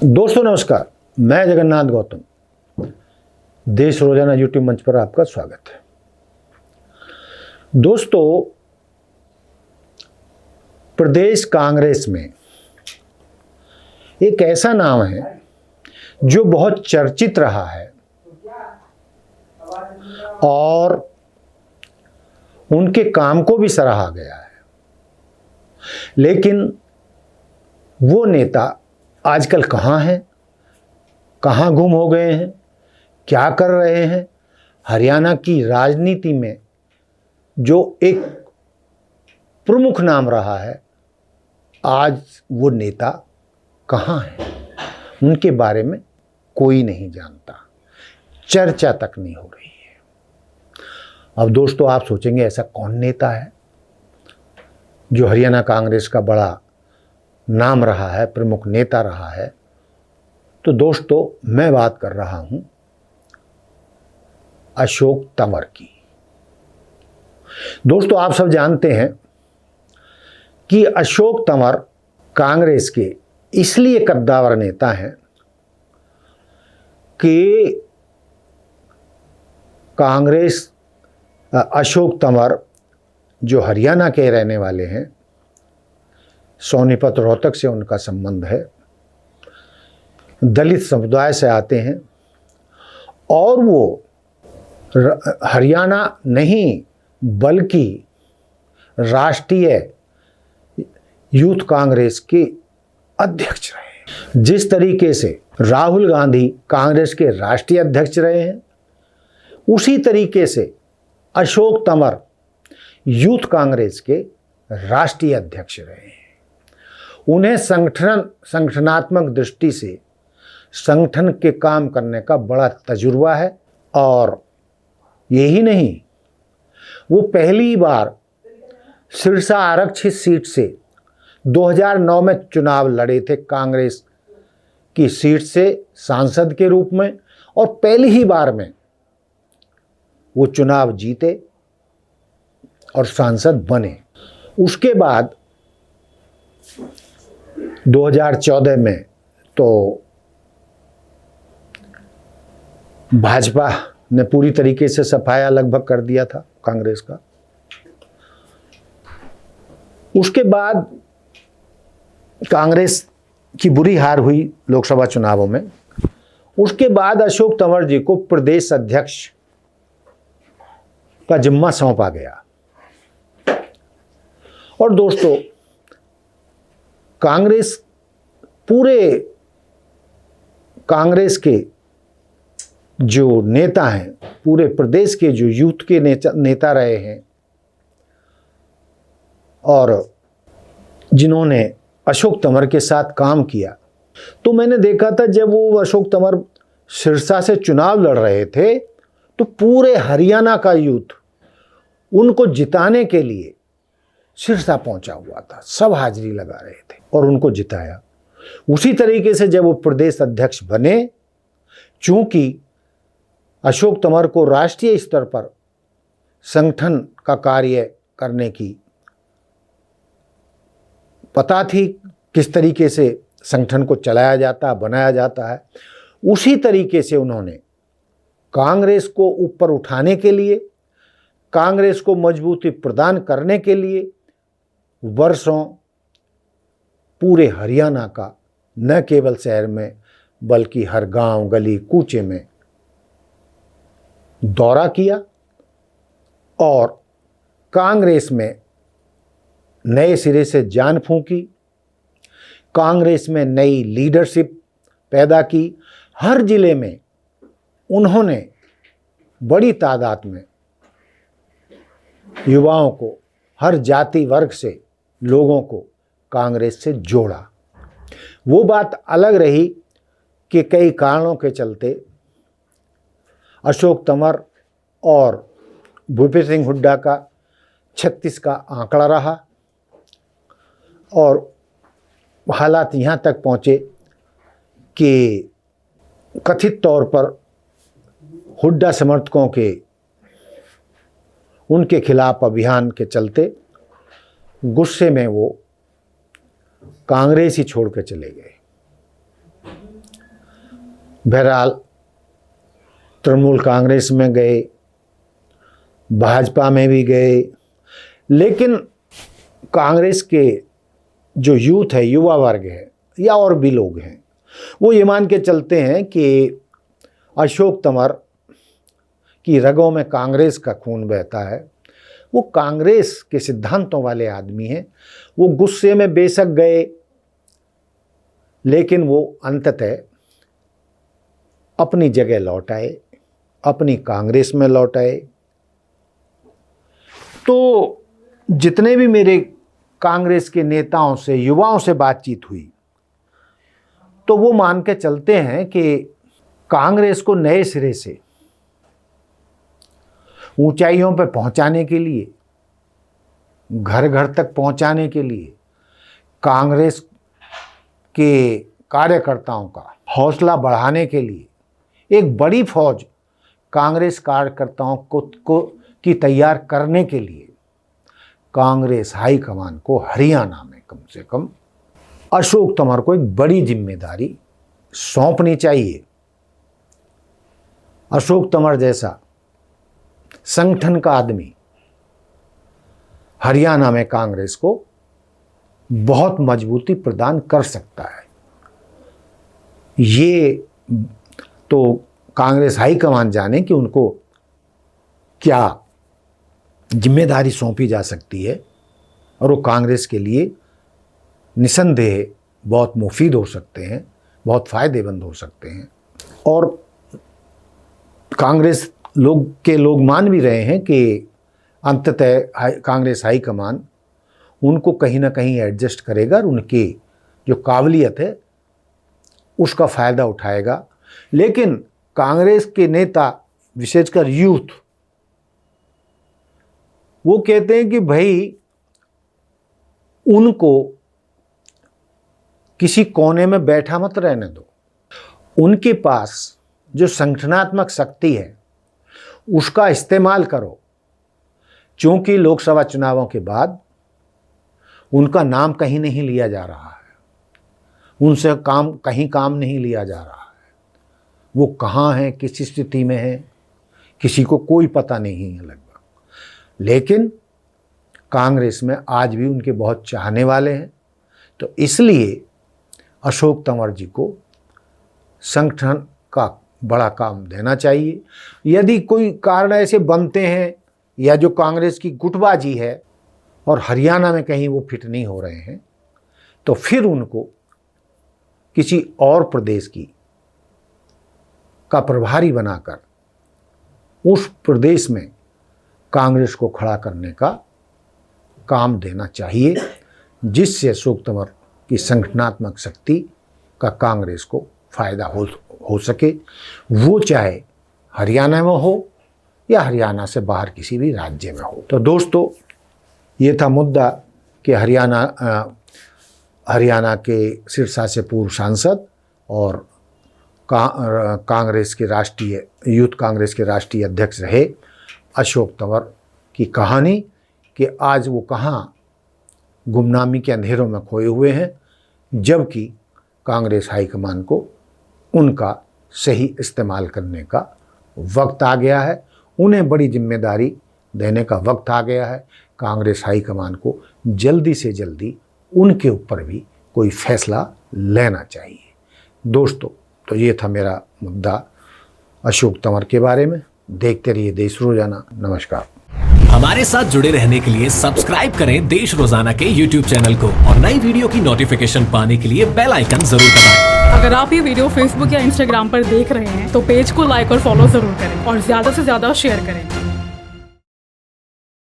दोस्तों नमस्कार, मैं जगन्नाथ गौतम। देश रोजाना यूट्यूब मंच पर आपका स्वागत है। दोस्तों, प्रदेश कांग्रेस में एक ऐसा नाम है जो बहुत चर्चित रहा है और उनके काम को भी सराहा गया है, लेकिन वो नेता आजकल कहाँ हैं, कहाँ गुम हो गए हैं, क्या कर रहे हैं। हरियाणा की राजनीति में जो एक प्रमुख नाम रहा है, आज वो नेता कहाँ है, उनके बारे में कोई नहीं जानता, चर्चा तक नहीं हो रही है। अब दोस्तों, आप सोचेंगे ऐसा कौन नेता है जो हरियाणा कांग्रेस का बड़ा नाम रहा है, प्रमुख नेता रहा है। तो दोस्तों, मैं बात कर रहा हूं अशोक तंवर की। दोस्तों, आप सब जानते हैं कि अशोक तंवर कांग्रेस के इसलिए कद्दावर नेता हैं कि कांग्रेस अशोक तंवर जो हरियाणा के रहने वाले हैं, सोनीपत रोहतक से उनका संबंध है, दलित समुदाय से आते हैं और वो हरियाणा नहीं बल्कि राष्ट्रीय यूथ कांग्रेस के अध्यक्ष रहे। जिस तरीके से राहुल गांधी कांग्रेस के राष्ट्रीय अध्यक्ष रहे हैं, उसी तरीके से अशोक तंवर यूथ कांग्रेस के राष्ट्रीय अध्यक्ष रहे हैं। उन्हें संगठनात्मक दृष्टि से संगठन के काम करने का बड़ा तजुर्बा है और यही नहीं, वो पहली बार सिरसा आरक्षित सीट से 2009 में चुनाव लड़े थे, कांग्रेस की सीट से सांसद के रूप में, और पहली ही बार में वो चुनाव जीते और सांसद बने। उसके बाद 2014 में तो भाजपा ने पूरी तरीके से सफाया लगभग कर दिया था कांग्रेस का। उसके बाद कांग्रेस की बुरी हार हुई लोकसभा चुनावों में। उसके बाद अशोक तंवर जी को प्रदेश अध्यक्ष का जिम्मा सौंपा गया। और दोस्तों, कांग्रेस के जो नेता हैं, पूरे प्रदेश के जो यूथ के नेता रहे हैं और जिन्होंने अशोक तंवर के साथ काम किया, तो मैंने देखा था जब वो अशोक तंवर सिरसा से चुनाव लड़ रहे थे तो पूरे हरियाणा का यूथ उनको जिताने के लिए सिरसा पहुंचा हुआ था, सब हाजिरी लगा रहे थे और उनको जिताया। उसी तरीके से जब वो प्रदेश अध्यक्ष बने, चूंकि अशोक तंवर को राष्ट्रीय स्तर पर संगठन का कार्य करने की पता थी, किस तरीके से संगठन को चलाया जाता, बनाया जाता है, उसी तरीके से उन्होंने कांग्रेस को ऊपर उठाने के लिए, कांग्रेस को मजबूती प्रदान करने के लिए वर्षों पूरे हरियाणा का, न केवल शहर में बल्कि हर गांव गली कूचे में दौरा किया और कांग्रेस में नए सिरे से जान फूंकी, कांग्रेस में नई लीडरशिप पैदा की। हर जिले में उन्होंने बड़ी तादाद में युवाओं को, हर जाति वर्ग से लोगों को कांग्रेस से जोड़ा। वो बात अलग रही कि कई कारणों के चलते अशोक तंवर और भूपेश सिंह हुड्डा का 36 का आंकड़ा रहा और हालात यहाँ तक पहुँचे कि कथित तौर पर हुड्डा समर्थकों के उनके खिलाफ अभियान के चलते गुस्से में वो कांग्रेस ही छोड़ के चले गए। बहरहाल तृणमूल कांग्रेस में गए, भाजपा में भी गए, लेकिन कांग्रेस के जो यूथ है, युवा वर्ग है या और भी लोग हैं, वो ये मान के चलते हैं कि अशोक तंवर की रगों में कांग्रेस का खून बहता है। वो कांग्रेस के सिद्धांतों वाले आदमी हैं। वो गुस्से में बेशक गए, लेकिन वो अंततः अपनी जगह लौट आए, अपनी कांग्रेस में लौट आए। तो जितने भी मेरे कांग्रेस के नेताओं से, युवाओं से बातचीत हुई, तो वो मान के चलते हैं कि कांग्रेस को नए सिरे से ऊंचाइयों पर पहुंचाने के लिए, घर घर तक पहुंचाने के लिए, कांग्रेस के कार्यकर्ताओं का हौसला बढ़ाने के लिए एक बड़ी फौज कांग्रेस कार्यकर्ताओं को की तैयार करने के लिए कांग्रेस हाईकमान को हरियाणा में कम से कम अशोक तंवर को एक बड़ी जिम्मेदारी सौंपनी चाहिए। अशोक तंवर जैसा संगठन का आदमी हरियाणा में कांग्रेस को बहुत मजबूती प्रदान कर सकता है। ये तो कांग्रेस हाईकमान जाने कि उनको क्या जिम्मेदारी सौंपी जा सकती है, और वो कांग्रेस के लिए निसंदेह बहुत मुफीद हो सकते हैं, बहुत फ़ायदेमंद हो सकते हैं। और कांग्रेस लोग मान भी रहे हैं कि अंततः कांग्रेस हाईकमान उनको कहीं ना कहीं एडजस्ट करेगा और उनकी जो काबिलियत है उसका फ़ायदा उठाएगा। लेकिन कांग्रेस के नेता, विशेषकर यूथ, वो कहते हैं कि भाई उनको किसी कोने में बैठा मत रहने दो, उनके पास जो संगठनात्मक शक्ति है उसका इस्तेमाल करो, क्योंकि लोकसभा चुनावों के बाद उनका नाम कहीं नहीं लिया जा रहा है, उनसे कहीं काम नहीं लिया जा रहा है। वो कहाँ हैं, किस स्थिति में हैं, किसी को कोई पता नहीं है लगभग। लेकिन कांग्रेस में आज भी उनके बहुत चाहने वाले हैं। तो इसलिए अशोक तंवर जी को संगठन का बड़ा काम देना चाहिए। यदि कोई कारण ऐसे बनते हैं या जो कांग्रेस की गुटबाजी है और हरियाणा में कहीं वो फिट नहीं हो रहे हैं, तो फिर उनको किसी और प्रदेश का प्रभारी बनाकर उस प्रदेश में कांग्रेस को खड़ा करने का काम देना चाहिए, जिससे अशोक तंवर की संगठनात्मक शक्ति का कांग्रेस को फायदा हो सके, वो चाहे हरियाणा में हो या हरियाणा से बाहर किसी भी राज्य में हो। तो दोस्तों, ये था मुद्दा कि हरियाणा के सिरसा से पूर्व सांसद और कांग्रेस के यूथ कांग्रेस के राष्ट्रीय अध्यक्ष रहे अशोक तंवर की कहानी कि आज वो कहाँ गुमनामी के अंधेरों में खोए हुए हैं, जबकि कांग्रेस हाईकमान को उनका सही इस्तेमाल करने का वक्त आ गया है, उन्हें बड़ी जिम्मेदारी देने का वक्त आ गया है। कांग्रेस हाईकमान को जल्दी से जल्दी उनके ऊपर भी कोई फैसला लेना चाहिए। दोस्तों, तो ये था मेरा मुद्दा अशोक तंवर के बारे में। देखते रहिए देश रोजाना। नमस्कार। हमारे साथ जुड़े रहने के लिए सब्सक्राइब करें देश रोजाना के YouTube चैनल को और नई वीडियो की नोटिफिकेशन पाने के लिए बेल आइकन जरूर दबाएं। अगर आप ये वीडियो Facebook या Instagram पर देख रहे हैं तो पेज को लाइक और फॉलो जरूर करें और ज्यादा से ज्यादा शेयर करें।